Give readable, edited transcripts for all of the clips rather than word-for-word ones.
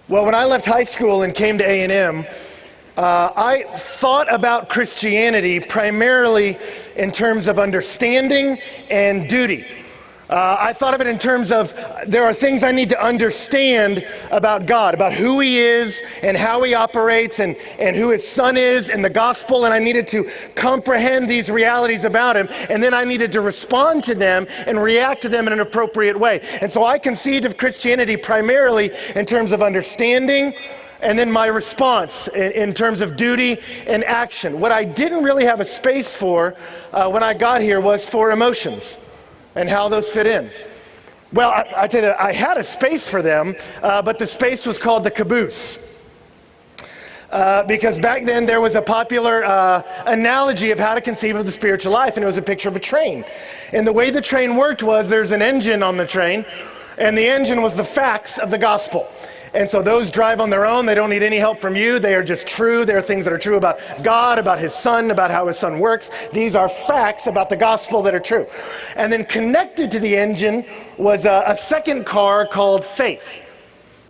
Well, when I left high school and came to A&M, I thought about Christianity primarily in terms of understanding and duty. I thought of it in terms of there are things I need to understand about God, about who He is and how He operates and who His Son is and the gospel, and I needed to comprehend these realities about Him, and then I needed to respond to them and react to them in an appropriate way. And so I conceived of Christianity primarily in terms of understanding, and then my response in terms of duty and action. What I didn't really have a space for when I got here was for emotions and how those fit in. Well, I tell you that I had a space for them, but the space was called the caboose. Because back then there was a popular analogy of how to conceive of the spiritual life, and it was a picture of a train. And the way the train worked was there's an engine on the train, and the engine was the facts of the gospel. And so those drive on their own. They don't need any help from you. They are just true. There are things that are true about God, about His Son, about how His Son works. These are facts about the gospel that are true. And then connected to the engine was a second car called faith.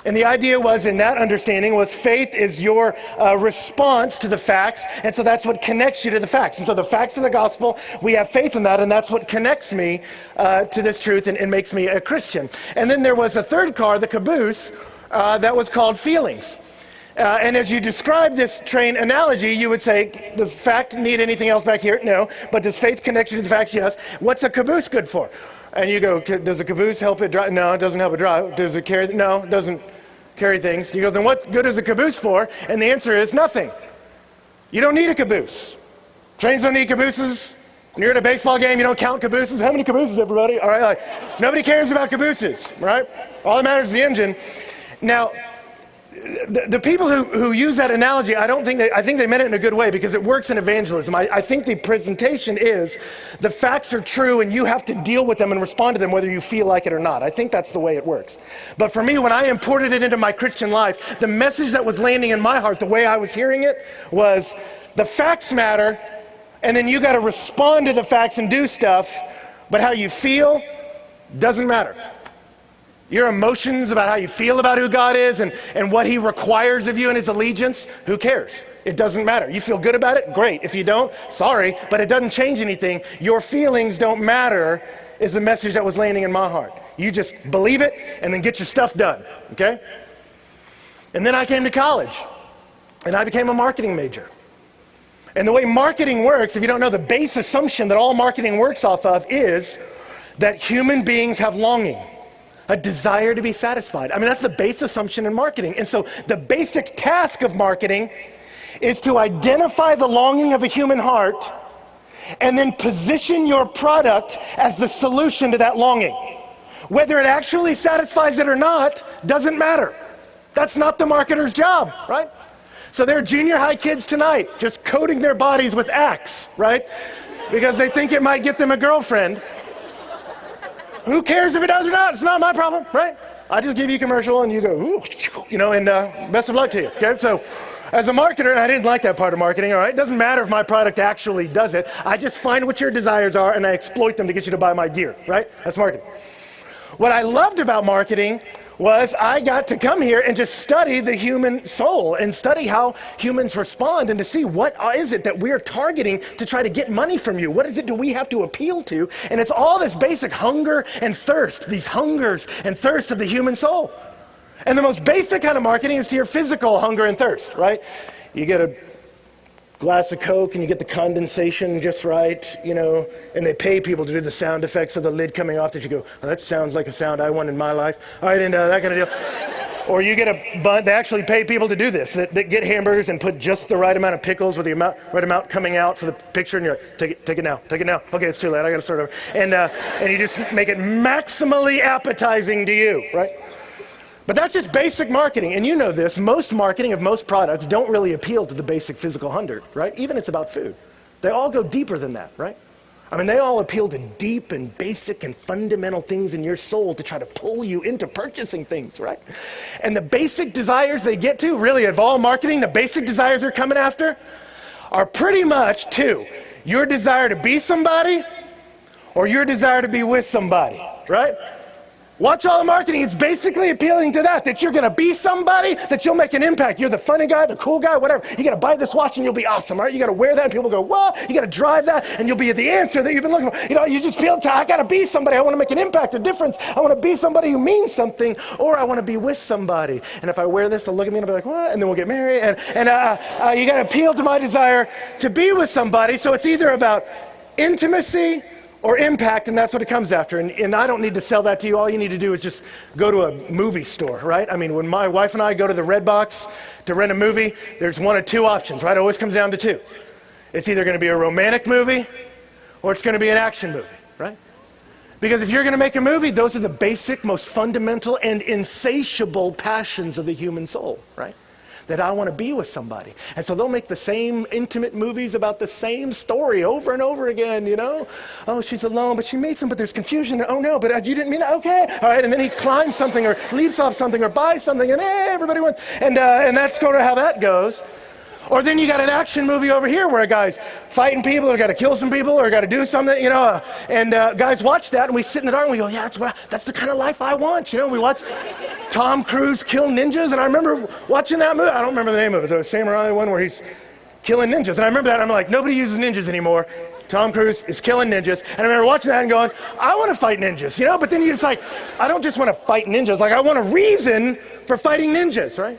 And the idea was, in that understanding, was faith is your response to the facts, and so that's what connects you to the facts. And so the facts of the gospel, we have faith in that, and that's what connects me to this truth and makes me a Christian. And then there was a third car, the caboose, that was called feelings. And as you describe this train analogy, you would say, does fact need anything else back here? No. But does faith connect you to the facts? Yes. What's a caboose good for? And you go, does a caboose help it drive? No, it doesn't help it drive. Does it carry? No, it doesn't carry things. He goes, then what good is a caboose for? And the answer is nothing. You don't need a caboose. Trains don't need cabooses. When you're at a baseball game, you don't count cabooses. How many cabooses, everybody? All right, nobody cares about cabooses, right? All that matters is the engine. Now, the people who use that analogy, I think they meant it in a good way because it works in evangelism. I think the presentation is the facts are true and you have to deal with them and respond to them whether you feel like it or not. I think that's the way it works. But for me, when I imported it into my Christian life, the message that was landing in my heart, the way I was hearing it, was the facts matter, and then you got to respond to the facts and do stuff, but how you feel doesn't matter. Your emotions about how you feel about who God is and what He requires of you and His allegiance, who cares? It doesn't matter. You feel good about it? Great. If you don't, sorry, but it doesn't change anything. Your feelings don't matter is the message that was landing in my heart. You just believe it and then get your stuff done, okay? And then I came to college and I became a marketing major. And the way marketing works, if you don't know, the base assumption that all marketing works off of is that human beings have longing. A desire to be satisfied. I mean, that's the base assumption in marketing. And so the basic task of marketing is to identify the longing of a human heart and then position your product as the solution to that longing. Whether it actually satisfies it or not doesn't matter. That's not the marketer's job, right? So there are junior high kids tonight just coating their bodies with Axe, right? Because they think it might get them a girlfriend. Who cares if it does or not? It's not my problem, right? I just give you a commercial and you go, ooh, and best of luck to you, okay? So as a marketer, and I didn't like that part of marketing, all right? It doesn't matter if my product actually does it. I just find what your desires are and I exploit them to get you to buy my gear, right? That's marketing. What I loved about marketing was I got to come here and just study the human soul and study how humans respond and to see what is it that we're targeting to try to get money from you. What is it do we have to appeal to? And it's all this basic hunger and thirst, these hungers and thirsts of the human soul. And the most basic kind of marketing is to your physical hunger and thirst, right? You get a glass of Coke and you get the condensation just right, and they pay people to do the sound effects of the lid coming off that you go, oh, that sounds like a sound I want in my life. All right, and that kind of deal. Or you get a bun, they actually pay people to do this, that get hamburgers and put just the right amount of pickles with the right amount coming out for the picture, and you're like, take it now. Okay, it's too late, I gotta start over. And you just make it maximally appetizing to you, right? But that's just basic marketing, and you know this, most marketing of most products don't really appeal to the basic physical hunger, right? Even it's about food. They all go deeper than that, right? I mean, they all appeal to deep and basic and fundamental things in your soul to try to pull you into purchasing things, right? And the basic desires they get to, really of all marketing, the basic desires they're coming after are pretty much two. Your desire to be somebody or your desire to be with somebody, right? Watch all the marketing. It's basically appealing to that you're going to be somebody, that you'll make an impact. You're the funny guy, the cool guy, whatever. You got to buy this watch and you'll be awesome, right? You got to wear that and people go, whoa. You got to drive that and you'll be the answer that you've been looking for. You just feel, I got to be somebody. I want to make an impact, a difference. I want to be somebody who means something, or I want to be with somebody. And if I wear this, they'll look at me and I'll be like, what? And then we'll get married. And you got to appeal to my desire to be with somebody. So it's either about intimacy or impact, and that's what it comes after. And I don't need to sell that to you. All you need to do is just go to a movie store, right? I mean, when my wife and I go to the Red Box to rent a movie, there's one of two options, right? It always comes down to two. It's either going to be a romantic movie or it's going to be an action movie, right? Because if you're going to make a movie, those are the basic, most fundamental, and insatiable passions of the human soul, right? That I want to be with somebody. And so they'll make the same intimate movies about the same story over and over again, Oh, she's alone, but she made some, but there's confusion. Oh no, but you didn't mean it? Okay. All right, and then he climbs something or leaps off something or buys something and hey, everybody wins. And that's sort of how that goes. Or then you got an action movie over here where a guy's fighting people or got to kill some people or got to do something, and guys watch that and we sit in the dark and we go, yeah, that's the kind of life I want. We watch Tom Cruise kill ninjas, and I remember watching that movie. I don't remember the name of it. The samurai one where he's killing ninjas. And I remember that. I'm like, nobody uses ninjas anymore. Tom Cruise is killing ninjas. And I remember watching that and going, I want to fight ninjas, But then you're just like, I don't just want to fight ninjas. Like, I want a reason for fighting ninjas, right?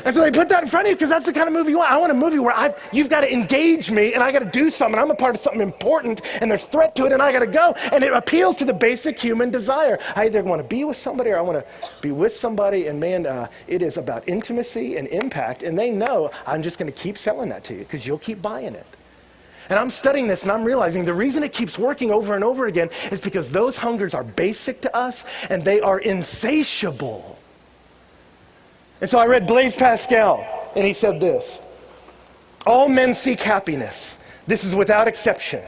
And so they put that in front of you because that's the kind of movie you want. I want a movie where you've got to engage me and I got to do something. I'm a part of something important and there's threat to it and I got to go. And it appeals to the basic human desire. I either want to be with somebody or I want to be with somebody. And man, it is about intimacy and impact. And they know I'm just going to keep selling that to you because you'll keep buying it. And I'm studying this and I'm realizing the reason it keeps working over and over again is because those hungers are basic to us and they are insatiable. And so I read Blaise Pascal, and he said this: all men seek happiness. This is without exception.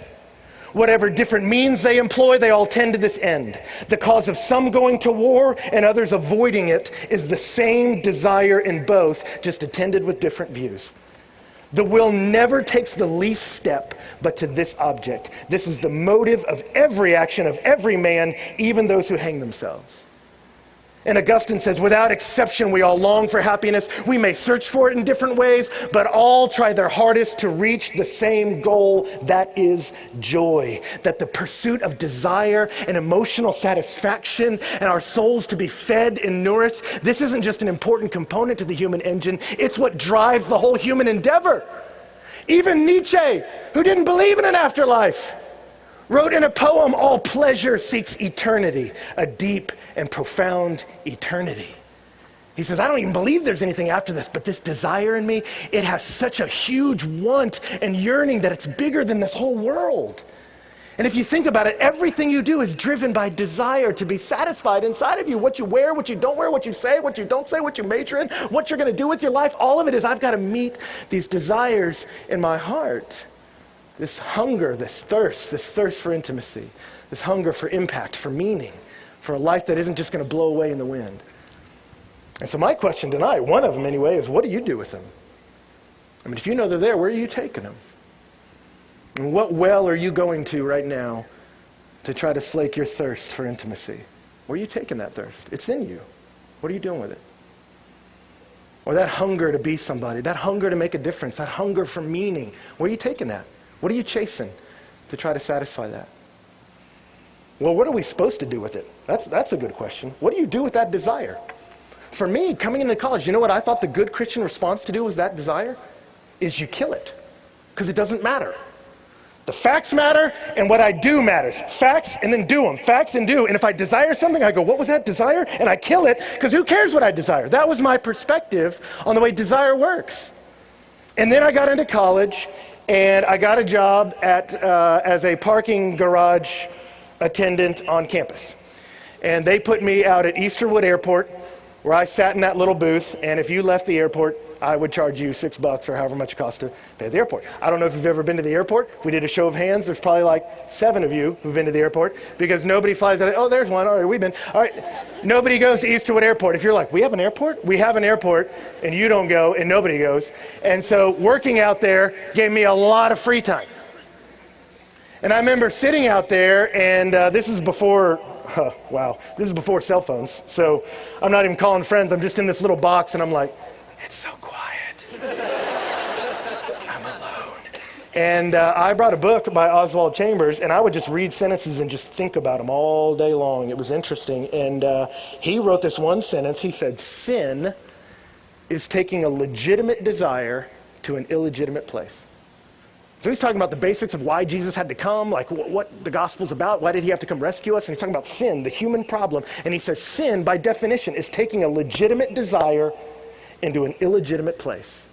Whatever different means they employ, they all tend to this end. The cause of some going to war and others avoiding it is the same desire in both, just attended with different views. The will never takes the least step but to this object. This is the motive of every action of every man, even those who hang themselves. And Augustine says, without exception, we all long for happiness. We may search for it in different ways, but all try their hardest to reach the same goal, that is joy. That the pursuit of desire and emotional satisfaction and our souls to be fed and nourished, this isn't just an important component to the human engine, it's what drives the whole human endeavor. Even Nietzsche, who didn't believe in an afterlife, wrote in a poem, all pleasure seeks eternity, a deep and profound eternity. He says, I don't even believe there's anything after this, but this desire in me, it has such a huge want and yearning that it's bigger than this whole world. And if you think about it, everything you do is driven by desire to be satisfied inside of you. What you wear, what you don't wear, what you say, what you don't say, what you major in, what you're going to do with your life, all of it is I've got to meet these desires in my heart. This hunger, this thirst for intimacy, this hunger for impact, for meaning, for a life that isn't just going to blow away in the wind. And so my question tonight, one of them anyway, is what do you do with them? I mean, if you know they're there, where are you taking them? And what well are you going to right now to try to slake your thirst for intimacy? Where are you taking that thirst? It's in you. What are you doing with it? Or that hunger to be somebody, that hunger to make a difference, that hunger for meaning, where are you taking that? What are you chasing to try to satisfy that? Well, what are we supposed to do with it? That's a good question. What do you do with that desire? For me, coming into college, you know what I thought the good Christian response to do with that desire? Is you kill it. Because it doesn't matter. The facts matter, and what I do matters. Facts, and then do them. Facts and do. And if I desire something, I go, what was that desire? And I kill it, because who cares what I desire? That was my perspective on the way desire works. And then I got into college, and I got a job as a parking garage attendant on campus. And they put me out at Easterwood Airport, where I sat in that little booth, and if you left the airport, I would charge you $6 or however much it costs to pay at the airport. I don't know if you've ever been to the airport. If we did a show of hands, there's probably like 7 of you who've been to the airport, because nobody flies out. Oh, there's one. All right, we've been. All right, nobody goes to Easterwood Airport. If you're like, we have an airport? We have an airport, and you don't go, and nobody goes. And so working out there gave me a lot of free time. And I remember sitting out there, and this is before, this is before cell phones. So I'm not even calling friends. I'm just in this little box, and I'm like, it's so quiet. I'm alone. And I brought a book by Oswald Chambers, and I would just read sentences and just think about them all day long. It was interesting. And he wrote this one sentence. He said, sin is taking a legitimate desire to an illegitimate place. So he's talking about the basics of why Jesus had to come, like what the gospel's about, why did he have to come rescue us? And he's talking about sin, the human problem. And he says sin, by definition, is taking a legitimate desire into an illegitimate place.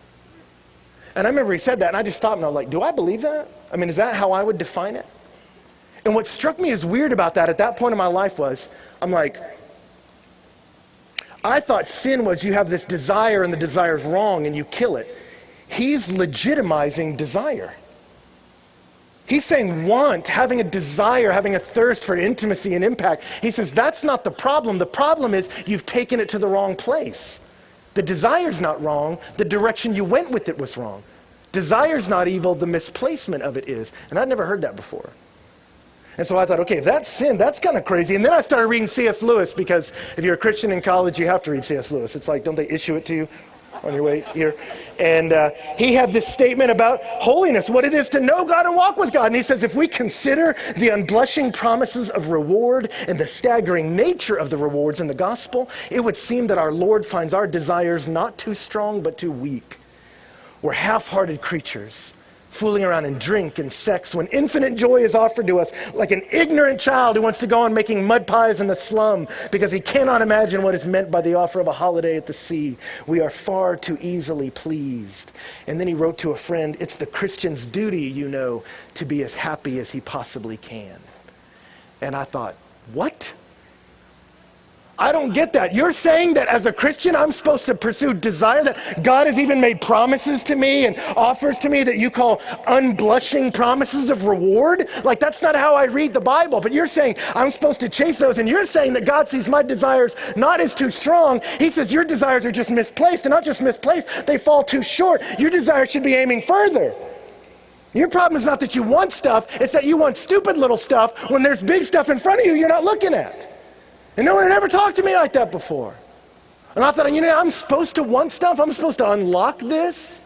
And I remember he said that, and I just stopped and I was like, do I believe that? I mean, is that how I would define it? And what struck me as weird about that at that point in my life was, I'm like, I thought sin was you have this desire and the desire's wrong and you kill it. He's legitimizing desire. He's saying having a desire, having a thirst for intimacy and impact. He says that's not the problem. The problem is you've taken it to the wrong place. The desire's not wrong. The direction you went with it was wrong. Desire's not evil. The misplacement of it is. And I'd never heard that before. And so I thought, okay, if that's sin, that's kind of crazy. And then I started reading C.S. Lewis, because if you're a Christian in college, you have to read C.S. Lewis. It's like, don't they issue it to you on your way here? And he had this statement about holiness, what it is to know God and walk with God. And he says, if we consider the unblushing promises of reward and the staggering nature of the rewards in the gospel, it would seem that our Lord finds our desires not too strong but too weak. We're half-hearted creatures, fooling around in drink and sex when infinite joy is offered to us, like an ignorant child who wants to go on making mud pies in the slum because he cannot imagine what is meant by the offer of a holiday at the sea. We are far too easily pleased. And then he wrote to a friend, it's the Christian's duty, you know, to be as happy as he possibly can. And I thought, what? I don't get that. You're saying that as a Christian, I'm supposed to pursue desire, that God has even made promises to me and offers to me that you call unblushing promises of reward? Like, that's not how I read the Bible. But you're saying I'm supposed to chase those, and you're saying that God sees my desires not as too strong. He says your desires are just misplaced, and not just misplaced, they fall too short. Your desires should be aiming further. Your problem is not that you want stuff, it's that you want stupid little stuff when there's big stuff in front of you you're not looking at. And no one had ever talked to me like that before. And I thought, I'm supposed to want stuff? I'm supposed to unlock this?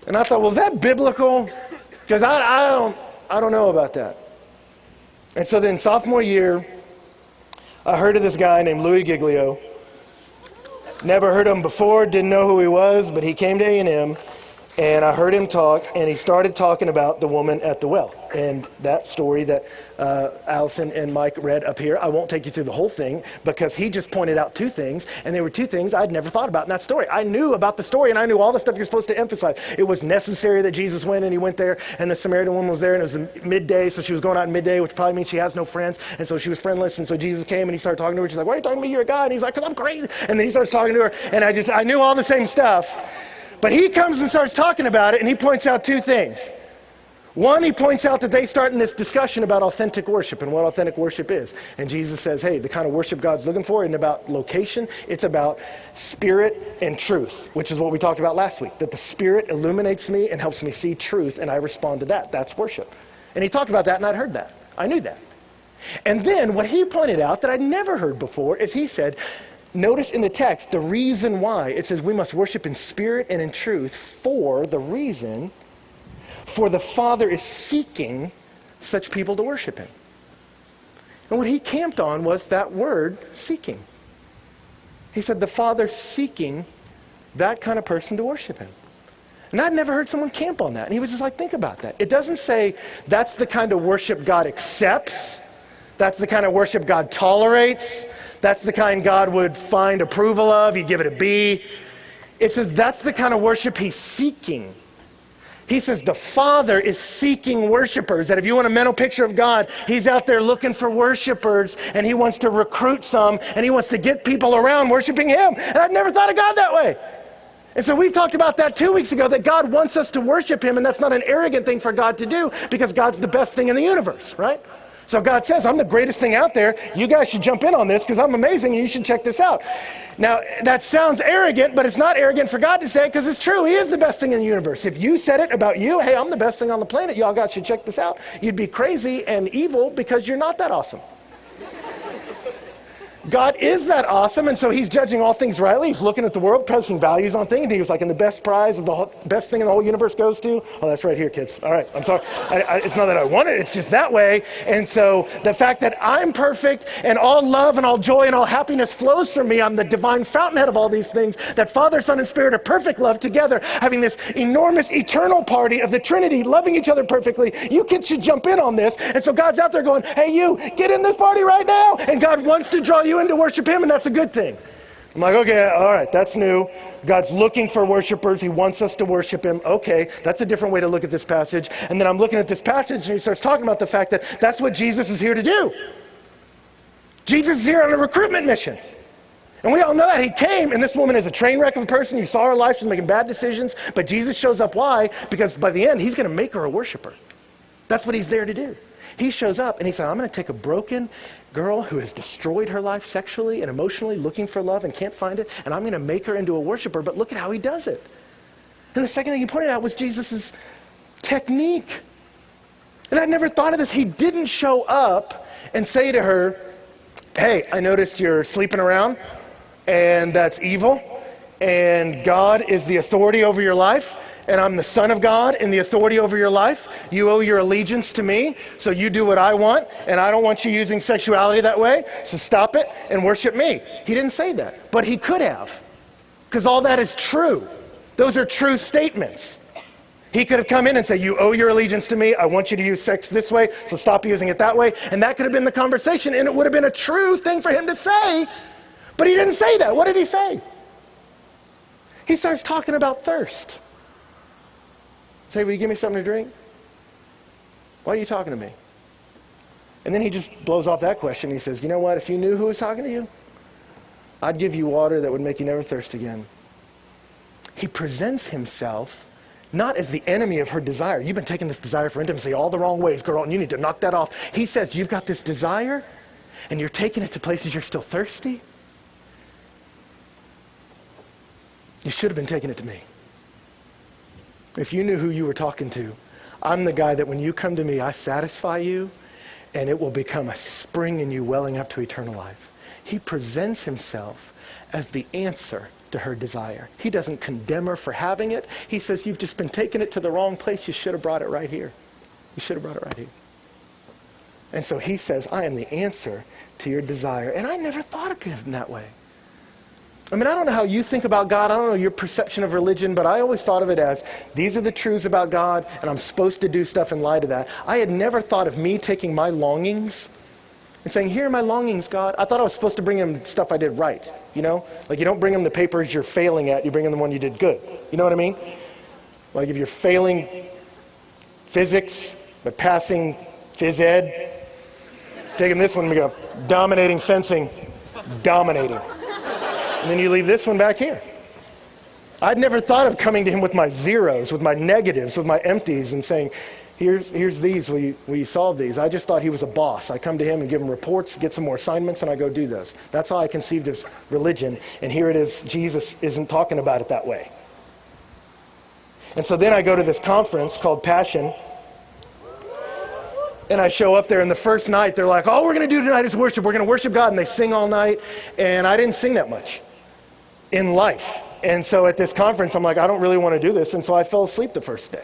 And I thought, well, is that biblical? Because I don't know about that. And so then sophomore year, I heard of this guy named Louis Giglio. Never heard of him before, didn't know who he was, but he came to A&M. And I heard him talk, and he started talking about the woman at the well. And that story that Allison and Mike read up here, I won't take you through the whole thing, because he just pointed out two things, and there were two things I'd never thought about in that story. I knew about the story, and I knew all the stuff you're supposed to emphasize. It was necessary that Jesus went, and he went there, and the Samaritan woman was there, and it was midday, so she was going out in midday, which probably means she has no friends, and so she was friendless, and so Jesus came, and he started talking to her. She's like, why are you talking to me? You're a guy. And he's like, because I'm crazy. And then he starts talking to her, and I knew all the same stuff. But he comes and starts talking about it, and he points out two things. One, he points out that they start in this discussion about authentic worship and what authentic worship is. And Jesus says, hey, the kind of worship God's looking for isn't about location, it's about spirit and truth, which is what we talked about last week, that the Spirit illuminates me and helps me see truth, and I respond to that. That's worship. And he talked about that, and I'd heard that. I knew that. And then what he pointed out that I'd never heard before is he said, notice in the text, the reason why. It says we must worship in spirit and in truth for the reason, for the Father is seeking such people to worship him. And what he camped on was that word, seeking. He said the Father's seeking that kind of person to worship him. And I'd never heard someone camp on that. And he was just like, think about that. It doesn't say that's the kind of worship God accepts. That's the kind of worship God tolerates. That's the kind God would find approval of. He'd give it a B. It says that's the kind of worship he's seeking. He says the Father is seeking worshipers. That if you want a mental picture of God, he's out there looking for worshipers, and he wants to recruit some, and he wants to get people around worshiping him. And I've never thought of God that way. And so we talked about that 2 weeks ago, that God wants us to worship him, and that's not an arrogant thing for God to do, because God's the best thing in the universe, right? So God says, I'm the greatest thing out there. You guys should jump in on this because I'm amazing and you should check this out. Now, that sounds arrogant, but it's not arrogant for God to say it because it's true. He is the best thing in the universe. If you said it about you, hey, I'm the best thing on the planet, y'all guys should check this out, you'd be crazy and evil because you're not that awesome. God is that awesome, and so he's judging all things rightly. He's looking at the world, placing values on things, and he was like, and the best prize of the best thing in the whole universe goes to, oh, that's right here, kids. All right, I'm sorry. It's not that I want it, it's just that way. And so the fact that I'm perfect, and all love and all joy and all happiness flows from me, I'm the divine fountainhead of all these things, that Father, Son, and Spirit are perfect love together, having this enormous eternal party of the Trinity, loving each other perfectly. You kids should jump in on this. And so God's out there going, hey, you, get in this party right now. And God wants to draw you in to worship him, and that's a good thing. I'm like, okay, all right, that's new. God's looking for worshipers. He wants us to worship him. Okay, that's a different way to look at this passage. And then I'm looking at this passage, and he starts talking about the fact that that's what Jesus is here to do. Jesus is here on a recruitment mission. And we all know that. He came, and this woman is a train wreck of a person. You saw her life. She's making bad decisions. But Jesus shows up. Why? Because by the end, he's going to make her a worshiper. That's what he's there to do. He shows up, and he said, I'm going to take a broken girl who has destroyed her life sexually and emotionally, looking for love and can't find it, and I'm going to make her into a worshiper. But look at how he does it. And the second thing he pointed out was Jesus' technique. And I'd never thought of this. He didn't show up and say to her, hey, I noticed you're sleeping around, and that's evil, and God is the authority over your life, and I'm the Son of God and the authority over your life. You owe your allegiance to me, so you do what I want, and I don't want you using sexuality that way, so stop it and worship me. He didn't say that, but he could have, because all that is true. Those are true statements. He could have come in and said, you owe your allegiance to me, I want you to use sex this way, so stop using it that way, and that could have been the conversation, and it would have been a true thing for him to say, but he didn't say that. What did he say? He starts talking about thirst. Say, will you give me something to drink? Why are you talking to me? And then he just blows off that question. He says, you know what? If you knew who was talking to you, I'd give you water that would make you never thirst again. He presents himself not as the enemy of her desire. You've been taking this desire for intimacy all the wrong ways, girl, and you need to knock that off. He says, you've got this desire, and you're taking it to places you're still thirsty. You should have been taking it to me. If you knew who you were talking to, I'm the guy that when you come to me, I satisfy you, and it will become a spring in you welling up to eternal life. He presents himself as the answer to her desire. He doesn't condemn her for having it. He says, you've just been taking it to the wrong place. You should have brought it right here. You should have brought it right here. And so he says, I am the answer to your desire. And I never thought of him that way. I mean, I don't know how you think about God. I don't know your perception of religion, but I always thought of it as, these are the truths about God, and I'm supposed to do stuff in light of that. I had never thought of me taking my longings and saying, here are my longings, God. I thought I was supposed to bring him stuff I did right, you know? Like you don't bring him the papers you're failing at, you bring him the one you did good. You know what I mean? Like if you're failing physics, but passing phys ed, taking this one, we go, dominating fencing, dominating. And then you leave this one back here. I'd never thought of coming to him with my zeros, with my negatives, with my empties, and saying, here's these, will you solve these? I just thought he was a boss. I come to him and give him reports, get some more assignments, and I go do those. That's how I conceived of religion, and here it is, Jesus isn't talking about it that way. And so then I go to this conference called Passion, and I show up there, and the first night, they're like, all we're going to do tonight is worship. We're going to worship God, and they sing all night, and I didn't sing that much in life. And so at this conference, I'm like, I don't really want to do this, and so I fell asleep the first day.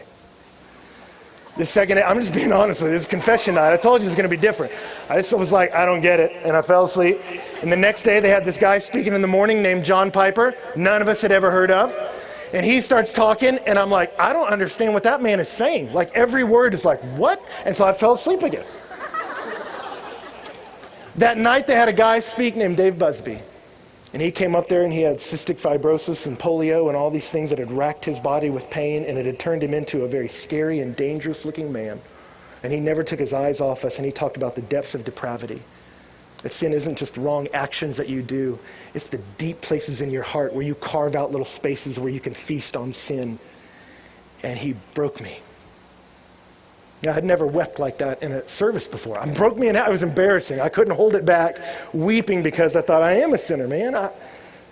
The second day, I'm just being honest with you, this is confession night. I told you it was going to be different. I just was like, I don't get it, and I fell asleep. And the next day, they had this guy speaking in the morning named John Piper, none of us had ever heard of. And he starts talking, and I'm like, I don't understand what that man is saying. Like, every word is like, what? And so I fell asleep again. That night, they had a guy speak named Dave Busby. And he came up there, and he had cystic fibrosis and polio and all these things that had racked his body with pain, and it had turned him into a very scary and dangerous-looking man. And he never took his eyes off us, and he talked about the depths of depravity. That sin isn't just wrong actions that you do. It's the deep places in your heart where you carve out little spaces where you can feast on sin. And he broke me. I had never wept like that in a service before. It broke me in half. It was embarrassing. I couldn't hold it back, weeping because I thought, I am a sinner, man.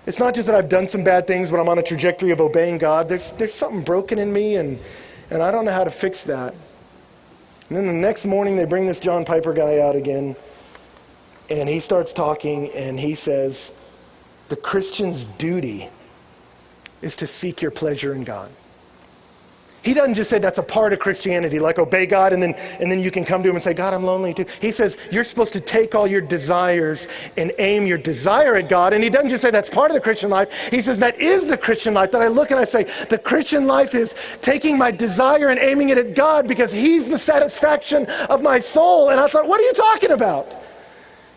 It's not just that I've done some bad things, but I'm on a trajectory of obeying God. There's something broken in me, and I don't know how to fix that. And then the next morning, they bring this John Piper guy out again, and he starts talking, and he says, the Christian's duty is to seek your pleasure in God. He doesn't just say that's a part of Christianity, like obey God and then you can come to him and say, God, I'm lonely too. He says you're supposed to take all your desires and aim your desire at God. And he doesn't just say that's part of the Christian life. He says that is the Christian life. That I look and I say, the Christian life is taking my desire and aiming it at God because he's the satisfaction of my soul. And I thought, what are you talking about?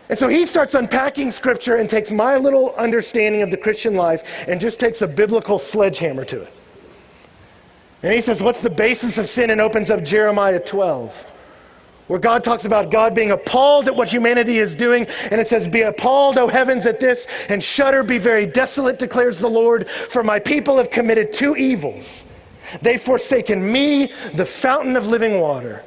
And so he starts unpacking scripture and takes my little understanding of the Christian life and just takes a biblical sledgehammer to it. And he says, what's the basis of sin? And opens up Jeremiah 12, where God talks about God being appalled at what humanity is doing. And it says, be appalled, O heavens, at this, and shudder, be very desolate, declares the Lord. For my people have committed two evils. They've forsaken me, the fountain of living water,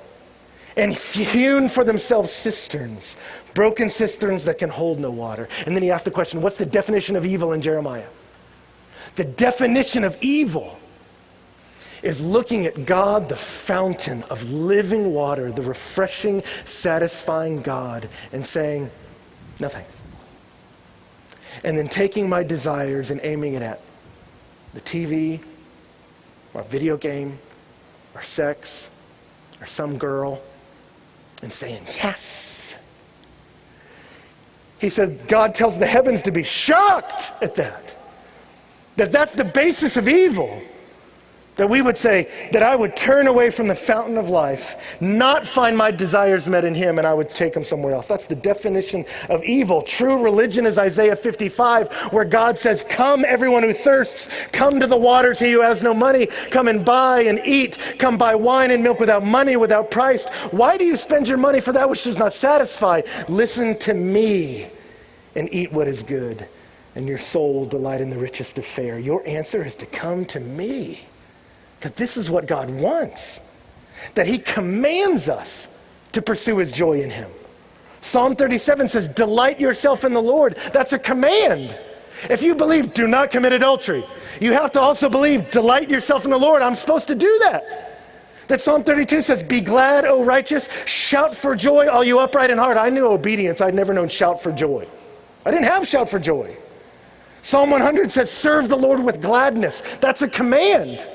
and hewn for themselves cisterns, broken cisterns that can hold no water. And then he asked the question, what's the definition of evil in Jeremiah? The definition of evil is looking at God, the fountain of living water, the refreshing, satisfying God, and saying, no thanks. And then taking my desires and aiming it at the TV, or a video game, or sex, or some girl, and saying, yes. He said, God tells the heavens to be shocked at that. That's the basis of evil. That we would say that I would turn away from the fountain of life, not find my desires met in him, and I would take them somewhere else. That's the definition of evil. True religion is Isaiah 55, where God says, come everyone who thirsts, come to the waters, he who has no money, come and buy and eat, come buy wine and milk without money, without price. Why do you spend your money for that which does not satisfy? Listen to me and eat what is good, and your soul will delight in the richest of fare. Your answer is to come to me. That this is what God wants. That he commands us to pursue his joy in him. Psalm 37 says, delight yourself in the Lord. That's a command. If you believe, do not commit adultery, you have to also believe, delight yourself in the Lord. I'm supposed to do that. That Psalm 32 says, be glad, O righteous, shout for joy, all you upright in heart. I knew obedience. I'd never known shout for joy. I didn't have shout for joy. Psalm 100 says, serve the Lord with gladness. That's a command.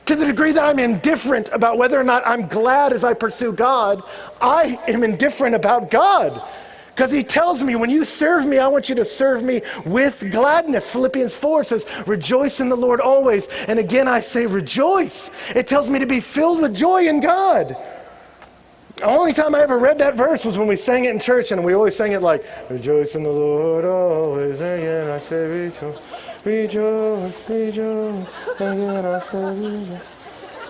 To the degree that I'm indifferent about whether or not I'm glad as I pursue God, I am indifferent about God. Because he tells me, when you serve me, I want you to serve me with gladness. Philippians 4 says, rejoice in the Lord always. And again, I say rejoice. It tells me to be filled with joy in God. The only time I ever read that verse was when we sang it in church, and we always sang it like, rejoice in the Lord always. Again, I say rejoice. Rejoice, rejoice, again I say rejoice.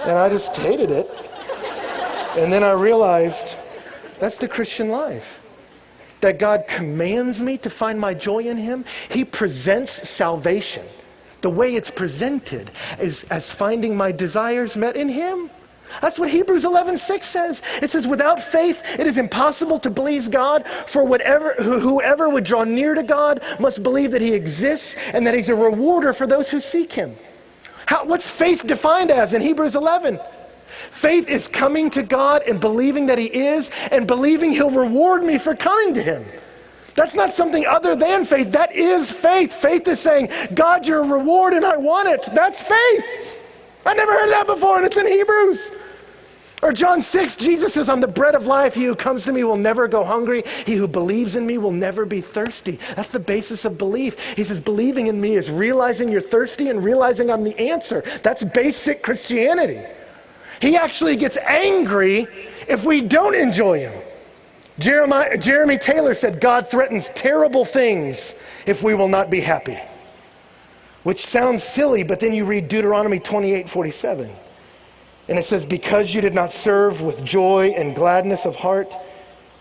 And I just hated it. And then I realized that's the Christian life. That God commands me to find my joy in him. He presents salvation. The way it's presented is as finding my desires met in him. That's what Hebrews 11:6 says. It says, without faith, it is impossible to please God, for whoever would draw near to God must believe that he exists and that he's a rewarder for those who seek him. What's faith defined as in Hebrews 11? Faith is coming to God and believing that he is and believing he'll reward me for coming to him. That's not something other than faith. That is faith. Faith is saying, God, you're a reward and I want it. That's faith. I never heard that before, and it's in Hebrews. Or John 6, Jesus says, I'm the bread of life. He who comes to me will never go hungry. He who believes in me will never be thirsty. That's the basis of belief. He says, believing in me is realizing you're thirsty and realizing I'm the answer. That's basic Christianity. He actually gets angry if we don't enjoy him. Jeremy Taylor said, God threatens terrible things if we will not be happy. Which sounds silly, but then you read Deuteronomy 28:47. And it says, because you did not serve with joy and gladness of heart,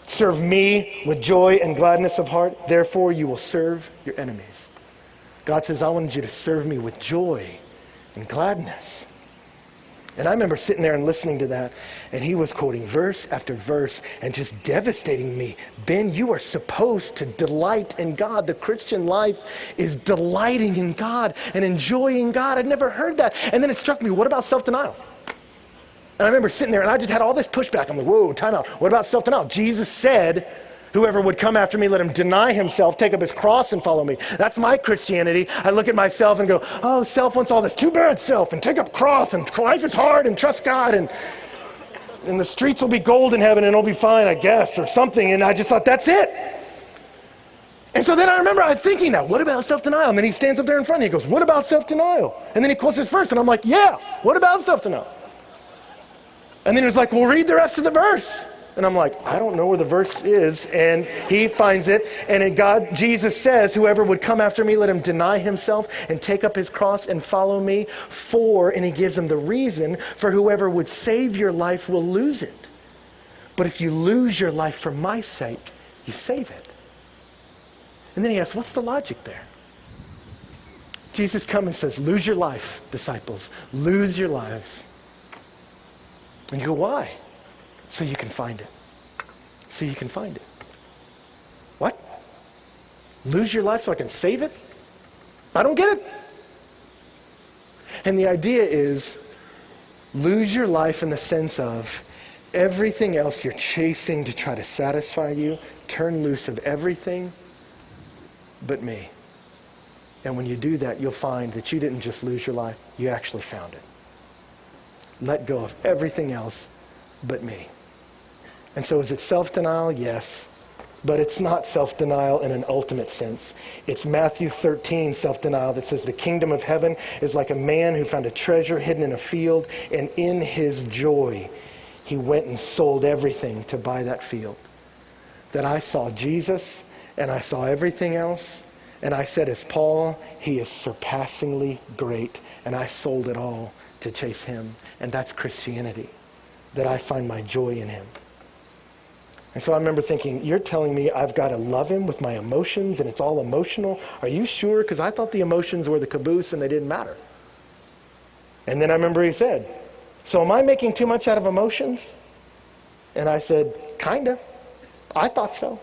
serve me with joy and gladness of heart, therefore you will serve your enemies. God says, I wanted you to serve me with joy and gladness. And I remember sitting there and listening to that, and he was quoting verse after verse and just devastating me. Ben, you are supposed to delight in God. The Christian life is delighting in God and enjoying God. I'd never heard that. And then it struck me, what about self-denial? And I remember sitting there, and I just had all this pushback. I'm like, whoa, time out. What about self-denial? Jesus said, whoever would come after me, let him deny himself, take up his cross and follow me. That's my Christianity. I look at myself and go, oh, self wants all this. Too bad, self, and take up cross, and life is hard, and trust God, and the streets will be gold in heaven, and it'll be fine, I guess, or something. And I just thought, that's it. And so then I remember I thinking that, what about self-denial? And then he stands up there in front, and he goes, what about self-denial? And then he quotes this verse, and I'm like, yeah, what about self-denial? And then he was like, well, read the rest of the verse. And I'm like, I don't know where the verse is. And he finds it. And Jesus says, whoever would come after me, let him deny himself and take up his cross and follow me. And he gives him the reason for whoever would save your life will lose it. But if you lose your life for my sake, you save it. And then he asks, what's the logic there? Jesus comes and says, lose your life, disciples. Lose your lives. And you go, why? So you can find it. So you can find it. What? Lose your life so I can save it? I don't get it. And the idea is, lose your life in the sense of everything else you're chasing to try to satisfy you, turn loose of everything but me. And when you do that, you'll find that you didn't just lose your life, you actually found it. Let go of everything else but me. And so is it self-denial? Yes. But it's not self-denial in an ultimate sense. It's Matthew 13 self-denial that says the kingdom of heaven is like a man who found a treasure hidden in a field, and in his joy, he went and sold everything to buy that field. That I saw Jesus, and I saw everything else, and I said, as Paul, he is surpassingly great, and I sold it all to chase him. And that's Christianity, that I find my joy in him. And so I remember thinking, you're telling me I've got to love him with my emotions and it's all emotional? Are you sure? Because I thought the emotions were the caboose and they didn't matter. And then I remember he said, so am I making too much out of emotions? And I said, kind of. I thought so.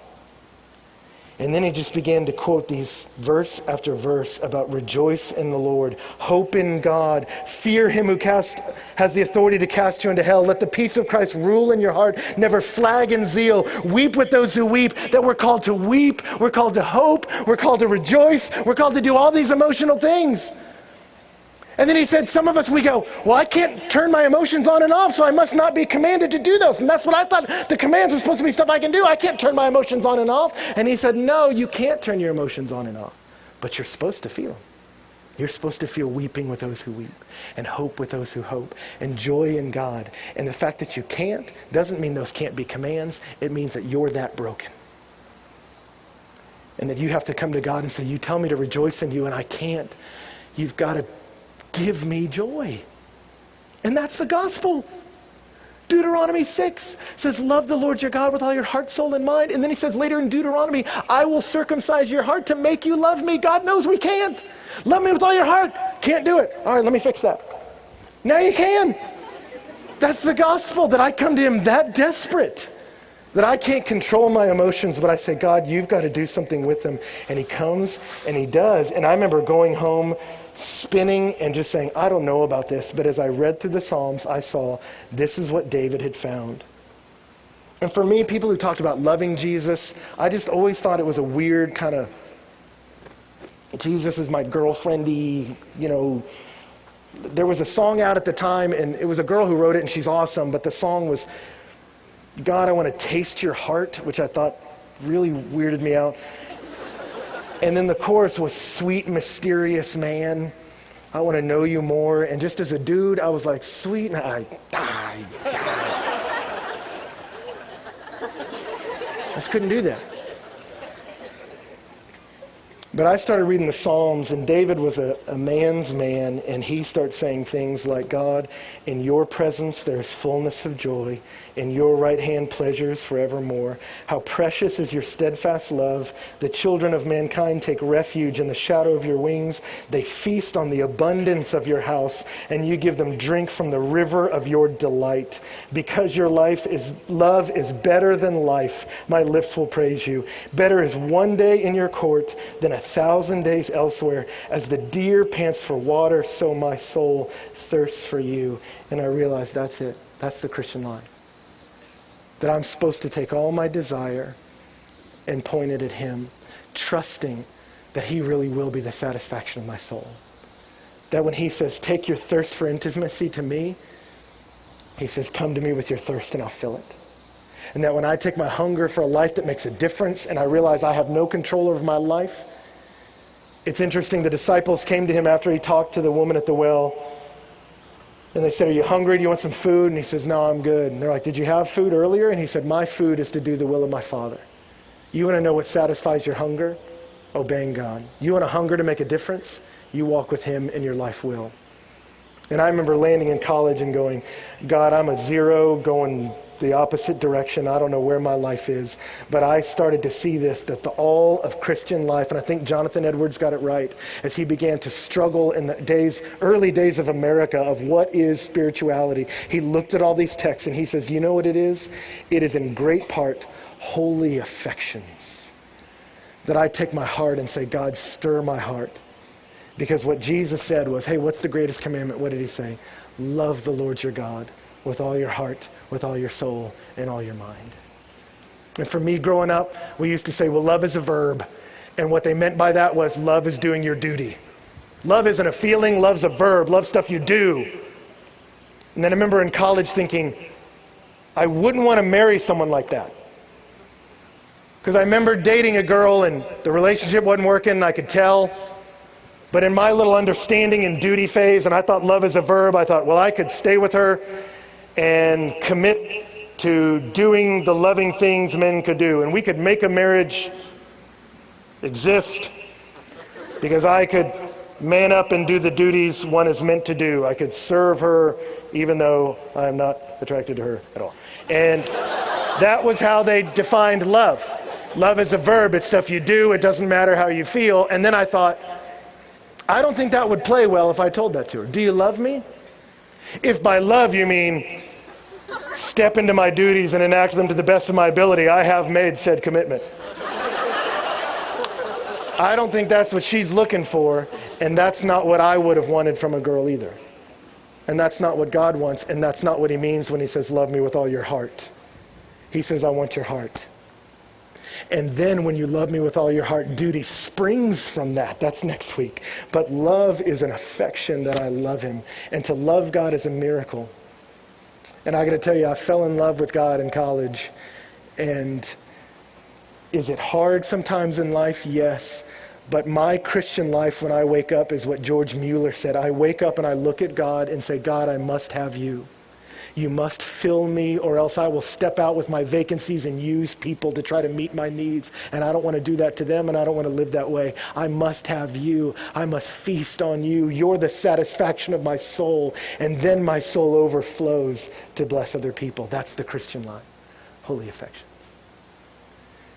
And then he just began to quote these verse after verse about rejoice in the Lord, hope in God, fear him who has the authority to cast you into hell. Let the peace of Christ rule in your heart. Never flag in zeal. Weep with those who weep. That we're called to weep. We're called to hope. We're called to rejoice. We're called to do all these emotional things. And then he said, some of us, we go, well, I can't turn my emotions on and off, so I must not be commanded to do those. And that's what I thought the commands are supposed to be stuff I can do. I can't turn my emotions on and off. And he said, no, you can't turn your emotions on and off, but you're supposed to feel them. You're supposed to feel weeping with those who weep, and hope with those who hope, and joy in God. And the fact that you can't doesn't mean those can't be commands. It means that you're that broken. And that you have to come to God and say, you tell me to rejoice in you, and I can't. You've got to give me joy. And that's the gospel. Deuteronomy 6 says, love the Lord your God with all your heart, soul, and mind. And then he says later in Deuteronomy, I will circumcise your heart to make you love me. God knows we can't. Love me with all your heart. Can't do it. All right, let me fix that. Now you can. That's the gospel, that I come to him that desperate, that I can't control my emotions, but I say, God, you've got to do something with them. And he comes and he does. And I remember going home spinning and just saying, I don't know about this, but as I read through the Psalms, I saw this is what David had found. And for me, people who talked about loving Jesus, I just always thought it was a weird kind of, Jesus is my girlfriendy, there was a song out at the time, and it was a girl who wrote it, and she's awesome, but the song was, God, I want to taste your heart, which I thought really weirded me out. And then the chorus was, sweet, mysterious man, I want to know you more. And just as a dude, I was like, sweet, I just couldn't do that. But I started reading the Psalms, and David was a man's man, and he starts saying things like, God, in your presence there is fullness of joy. In your right hand pleasures forevermore. How precious is your steadfast love. The children of mankind take refuge in the shadow of your wings. They feast on the abundance of your house, and you give them drink from the river of your delight. Because your love is better than life, my lips will praise you. Better is one day in your court than 1,000 days elsewhere. As the deer pants for water, so my soul thirsts for you. And I realized that's it. That's the Christian life. That I'm supposed to take all my desire and point it at him, trusting that he really will be the satisfaction of my soul. That when he says, take your thirst for intimacy to me, he says, come to me with your thirst and I'll fill it. And that when I take my hunger for a life that makes a difference and I realize I have no control over my life, it's interesting, the disciples came to him after he talked to the woman at the well. And they said, are you hungry? Do you want some food? And he says, no, I'm good. And they're like, did you have food earlier? And he said, my food is to do the will of my Father. You want to know what satisfies your hunger? Obeying God. You want a hunger to make a difference? You walk with him and your life will. And I remember landing in college and going, God, I'm a zero going the opposite direction. I don't know where my life is. But I started to see this, that the all of Christian life, and I think Jonathan Edwards got it right, as he began to struggle in the early days of America of what is spirituality. He looked at all these texts and he says, you know what it is? It is in great part holy affections. That I take my heart and say, God, stir my heart. Because what Jesus said was, hey, what's the greatest commandment? What did he say? Love the Lord your God with all your heart, with all your soul, and all your mind. And for me growing up, we used to say, well, love is a verb. And what they meant by that was love is doing your duty. Love isn't a feeling, love's a verb. Love's stuff you do. And then I remember in college thinking, I wouldn't want to marry someone like that. Because I remember dating a girl and the relationship wasn't working, and I could tell. But in my little understanding and duty phase, and I thought love is a verb, I thought, well, I could stay with her and commit to doing the loving things men could do. And we could make a marriage exist because I could man up and do the duties one is meant to do. I could serve her even though I'm not attracted to her at all. And that was how they defined love. Love is a verb. It's stuff you do. It doesn't matter how you feel. And then I thought, I don't think that would play well if I told that to her. Do you love me? If by love you mean step into my duties and enact them to the best of my ability, I have made said commitment. I don't think that's what she's looking for, and that's not what I would have wanted from a girl either. And that's not what God wants, and that's not what he means when he says, love me with all your heart. He says, I want your heart. And then when you love me with all your heart, duty springs from that. That's next week. But love is an affection that I love him. And to love God is a miracle. And I got to tell you, I fell in love with God in college. And is it hard sometimes in life? Yes. But my Christian life when I wake up is what George Mueller said. I wake up and I look at God and say, God, I must have you. You must fill me, or else I will step out with my vacancies and use people to try to meet my needs. And I don't want to do that to them, and I don't want to live that way. I must have you. I must feast on you. You're the satisfaction of my soul. And then my soul overflows to bless other people. That's the Christian life. Holy affection.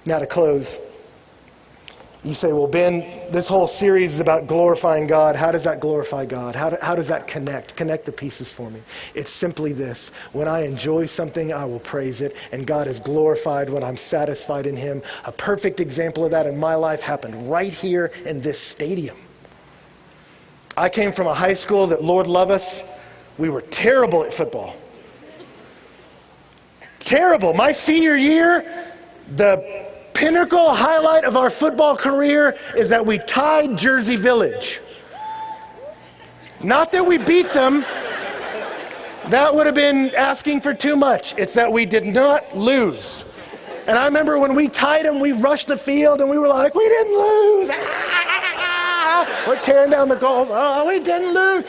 Now to close, you say, well, Ben, this whole series is about glorifying God. How does that glorify God? How does that connect? Connect the pieces for me. It's simply this. When I enjoy something, I will praise it. And God is glorified when I'm satisfied in him. A perfect example of that in my life happened right here in this stadium. I came from a high school that, Lord love us, we were terrible at football. Terrible. My senior year, the pinnacle highlight of our football career is that we tied Jersey Village. Not that we beat them. That would have been asking for too much. It's that we did not lose. And I remember when we tied them, we rushed the field and we were like, we didn't lose. We're tearing down the goal. Oh, we didn't lose.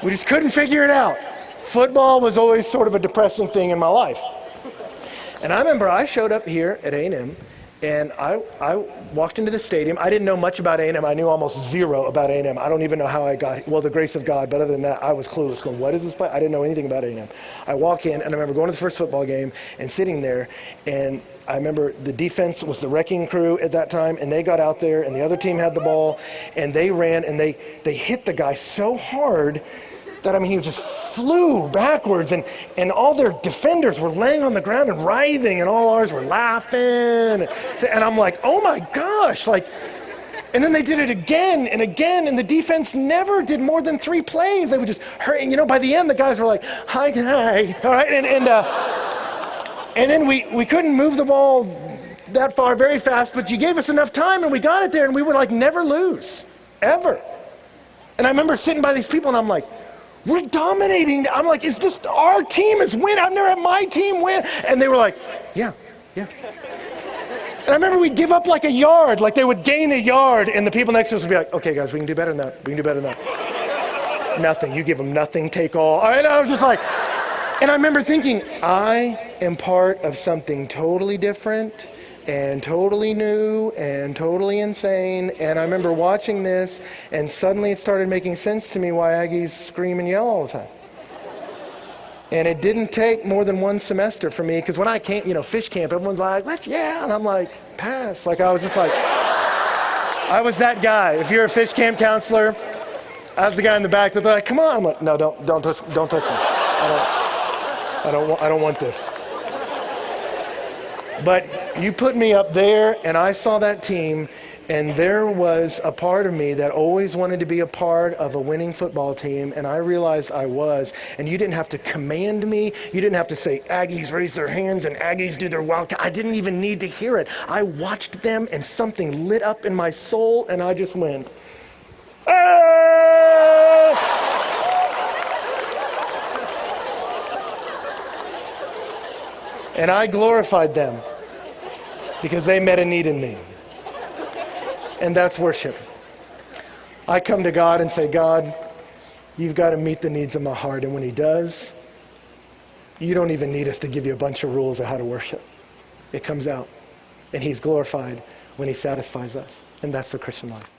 We just couldn't figure it out. Football was always sort of a depressing thing in my life. And I remember I showed up here at A&M And I walked into the stadium. I didn't know much about A&M. I knew almost zero about A&M. I don't even know how I got, well, the grace of God, but other than that, I was clueless, going, what is this place? I didn't know anything about A&M. I walk in, and I remember going to the first football game and sitting there, and I remember the defense was the wrecking crew at that time, and they got out there, and the other team had the ball, and they ran, and they hit the guy so hard that, I mean, he just flew backwards, and all their defenders were laying on the ground and writhing, and all ours were laughing. And I'm like, oh my gosh, like, and then they did it again and again, and the defense never did more than 3 plays. They would just hurt, and by the end, the guys were like, hi, all right, and then we couldn't move the ball that far very fast, but you gave us enough time, and we got it there, and we would like never lose, ever. And I remember sitting by these people, and I'm like, we're dominating. I'm like, is this our team is win? I've never had my team win. And they were like, yeah. And I remember we'd give up like a yard, like they would gain a yard, and the people next to us would be like, okay, guys, we can do better than that. We can do better than that. Nothing. You give them nothing, take all. And I was just like, and I remember thinking, I am part of something totally different and totally new and totally insane. And I remember watching this, and suddenly it started making sense to me why Aggies scream and yell all the time. And it didn't take more than 1 semester for me, because when I came, fish camp, everyone's like, let's, yeah. And I'm like, pass. Like, I was just like, I was that guy. If you're a fish camp counselor, I was the guy in the back that's like, come on. I'm like, no, don't touch me. I don't want this. But you put me up there, and I saw that team, and there was a part of me that always wanted to be a part of a winning football team, and I realized I was. And you didn't have to command me. You didn't have to say, Aggies raise their hands and Aggies do their wildcat. I didn't even need to hear it. I watched them, and something lit up in my soul, and I just went, ah! And I glorified them because they met a need in me. And that's worship. I come to God and say, God, you've got to meet the needs of my heart. And when he does, you don't even need us to give you a bunch of rules of how to worship. It comes out. And he's glorified when he satisfies us. And that's the Christian life.